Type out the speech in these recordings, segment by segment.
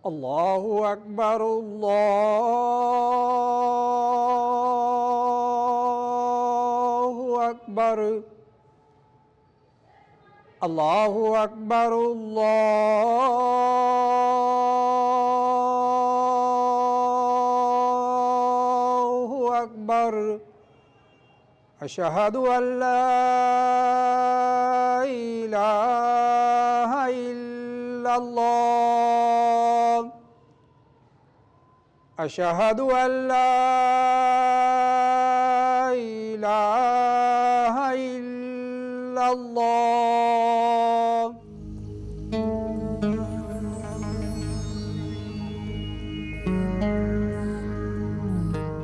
अल्लाहु अकबर अल्लाहु अकबर अल्लाहु अकबर अल्लाहु अकबर अशहदु अल्ला इलाहा इल्लल्लाह अशहदु अल्ला इलाहा इल्लल्लाह।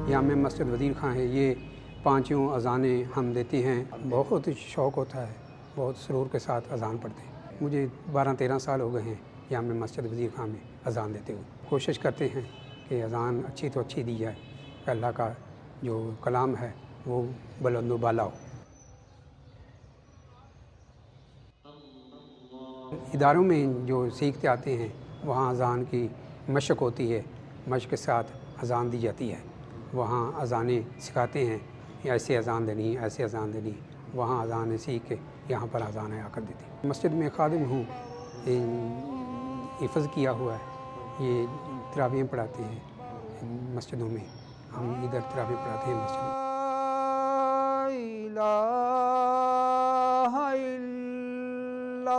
यहाँ में मस्जिद वज़ीर खां है, ये पाँचों अज़ानें हम देते हैं। बहुत शौक़ होता है, बहुत सुरूर के साथ अज़ान पढ़ते हैं। मुझे 12-13 साल हो गए हैं यहाँ में मस्जिद वज़ीर खां में अज़ान देते हुए। कोशिश करते हैं कि अज़ान अच्छी तो अच्छी दी जाए, अल्लाह का जो कलाम है वो बुलंद बाला हो। इदारों में जो सीखते आते हैं वहाँ अज़ान की मशक़ होती है, मशक़ के साथ अज़ान दी जाती है। वहाँ अज़ानें सिखाते हैं, ऐसे अज़ान देनी, ऐसे अज़ान देनी। वहाँ अज़ानें सीख के यहाँ पर अज़ानें आकर देती हैं। मस्जिद में खादिम हूँ, हिफ़्ज़ किया हुआ है, ये तरावीह पढ़ाते हैं मस्जिदों में। हम इधर तरावीह पढ़ाते हैं मस्जिद में। ला इलाहा इल्लल्लाह